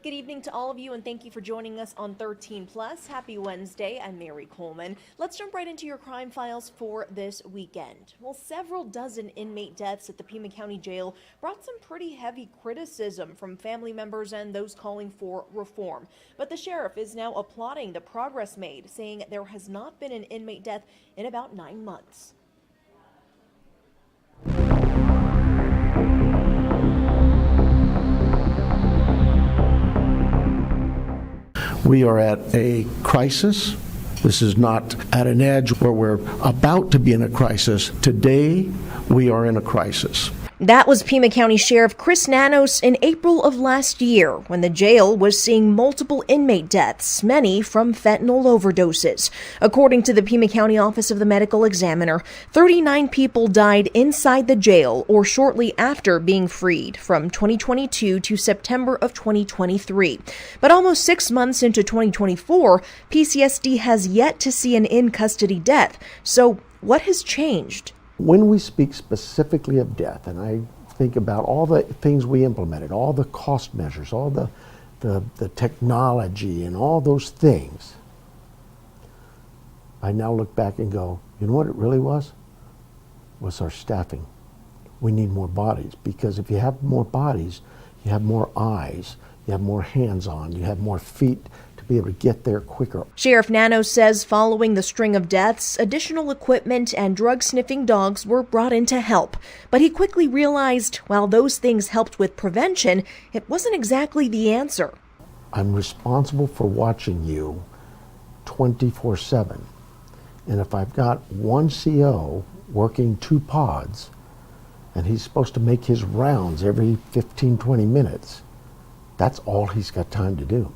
Good evening to all of you, and thank you for joining us on 13 Plus. Happy Wednesday. I'm Mary Coleman. Let's jump right into your crime files for this weekend. Well, several dozen inmate deaths at the Pima County Jail brought some pretty heavy criticism from family members and those calling for reform. But the sheriff is now applauding the progress made, saying there has not been an inmate death in about 9 months. We are at a crisis. This is not at an edge where we're about to be in a crisis. Today, we are in a crisis. That was Pima County Sheriff Chris Nanos in April of last year when the jail was seeing multiple inmate deaths, many from fentanyl overdoses. According to the Pima County Office of the Medical Examiner, 39 people died inside the jail or shortly after being freed from 2022 to September of 2023. But almost 6 months into 2024, PCSD has yet to see an in-custody death. So what has changed? When we speak specifically of death, and I think about all the things we implemented, all the cost measures, all the technology and all those things, I now look back and go, you know what it really was? Was our staffing. We need more bodies, because if you have more bodies, you have more eyes, you have more hands-on, you have more feet to be able to get there quicker. Sheriff Nanos says following the string of deaths, additional equipment and drug-sniffing dogs were brought in to help. But he quickly realized while those things helped with prevention, it wasn't exactly the answer. I'm responsible for watching you 24/7. And if I've got one CO working 2 pods, and he's supposed to make his rounds every 15, 20 minutes, that's all he's got time to do.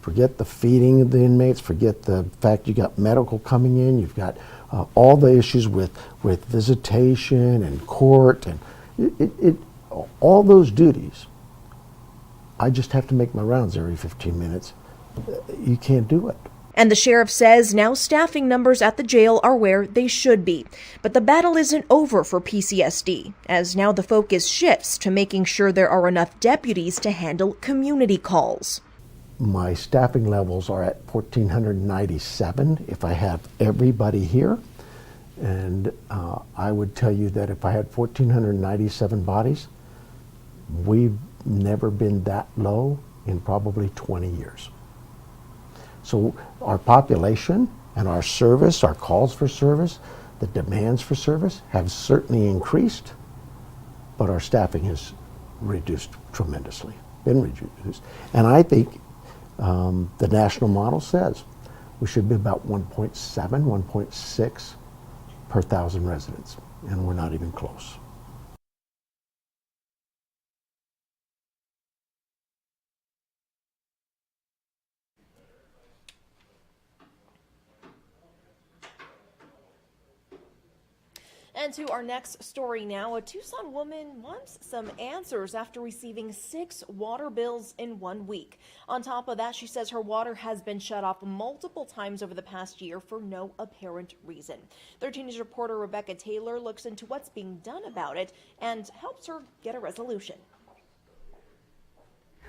Forget the feeding of the inmates, forget the fact you got medical coming in, you've got all the issues with visitation and court and all those duties. I just have to make my rounds every 15 minutes. You can't do it. And the sheriff says now staffing numbers at the jail are where they should be. But the battle isn't over for PCSD, as now the focus shifts to making sure there are enough deputies to handle community calls. My staffing levels are at 1,497 if I have everybody here. And I would tell you that if I had 1,497 bodies, we've never been that low in probably 20 years. So our population and our service, our calls for service, the demands for service have certainly increased, but our staffing has reduced tremendously, been reduced. And I think the national model says we should be about 1.7, 1.6 per 1,000 residents, and we're not even close. And to our next story now, a Tucson woman wants some answers after receiving 6 water bills in 1 week. On top of that, she says her water has been shut off multiple times over the past year for no apparent reason. 13 News reporter Rebecca Taylor looks into what's being done about it and helps her get a resolution.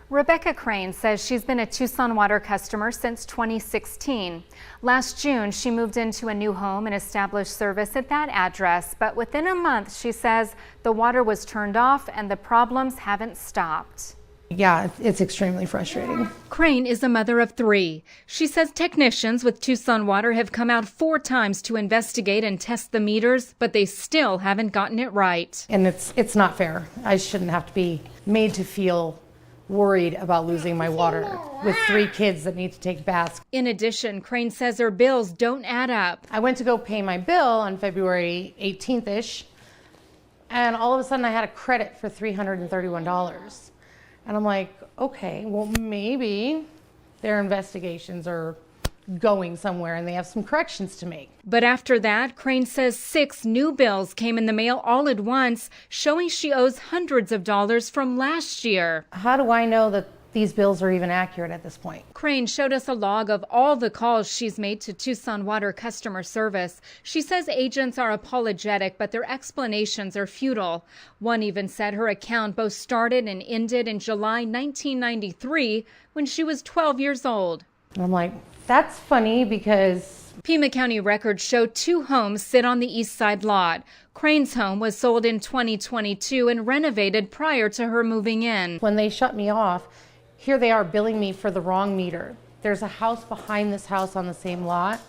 Rebecca Crane says she's been a Tucson Water customer since 2016. Last June, she moved into a new home and established service at that address, but within a month, she says the water was turned off and the problems haven't stopped. Yeah, it's extremely frustrating. Crane is a mother of 3. She says technicians with Tucson Water have come out 4 times to investigate and test the meters, but they still haven't gotten it right. And it's not fair. I shouldn't have to be made to feel worried about losing my water with 3 kids that need to take baths. In addition, Crane says her bills don't add up. I went to go pay my bill on February 18th-ish, and all of a sudden I had a credit for $331. And I'm like, okay, well maybe their investigations are going somewhere and they have some corrections to make. But after that, Crane says 6 new bills came in the mail all at once, showing she owes hundreds of dollars from last year. How do I know that these bills are even accurate at this point. Crane showed us a log of all the calls she's made to Tucson Water customer service. She says agents are apologetic, but their explanations are futile. One even said her account both started and ended in July 1993 when she was 12 years old. And I'm like, that's funny because Pima County records show 2 homes sit on the east side lot. Crane's home was sold in 2022 and renovated prior to her moving in. when they shut me off, here they are billing me for the wrong meter. There's a house behind this house on the same lot,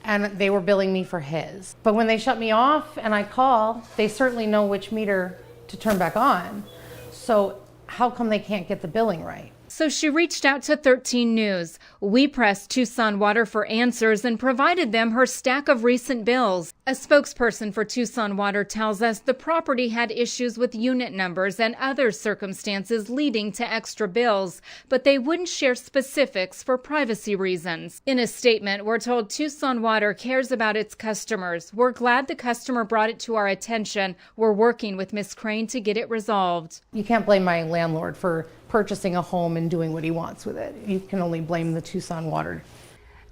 and they were billing me for his. But when they shut me off and I call, they certainly know which meter to turn back on. So how come they can't get the billing right? So she reached out to 13 News. We pressed Tucson Water for answers and provided them her stack of recent bills. A spokesperson for Tucson Water tells us the property had issues with unit numbers and other circumstances leading to extra bills, but they wouldn't share specifics for privacy reasons. In a statement, we're told Tucson Water cares about its customers. We're glad the customer brought it to our attention. We're working with Ms. Crane to get it resolved. You can't blame my landlord for purchasing a home and doing what he wants with it. You can only blame the Tucson Water.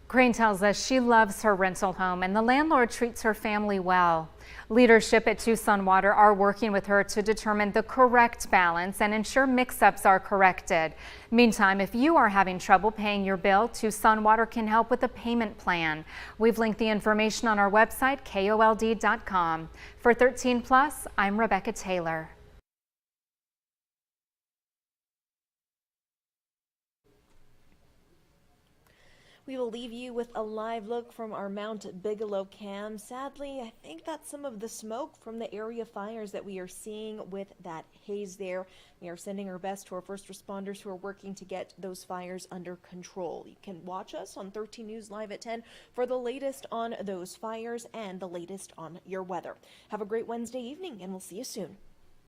Crane tells us she loves her rental home and the landlord treats her family well. Leadership at Tucson Water are working with her to determine the correct balance and ensure mix-ups are corrected. Meantime, if you are having trouble paying your bill, Tucson Water can help with a payment plan. We've linked the information on our website, KOLD.com. For 13 Plus, I'm Rebecca Taylor. We will leave you with a live look from our Mount Bigelow cam. Sadly, I think that's some of the smoke from the area fires that we are seeing with that haze there. We are sending our best to our first responders who are working to get those fires under control. You can watch us on 13 News Live at 10 for the latest on those fires and the latest on your weather. Have a great Wednesday evening, and we'll see you soon.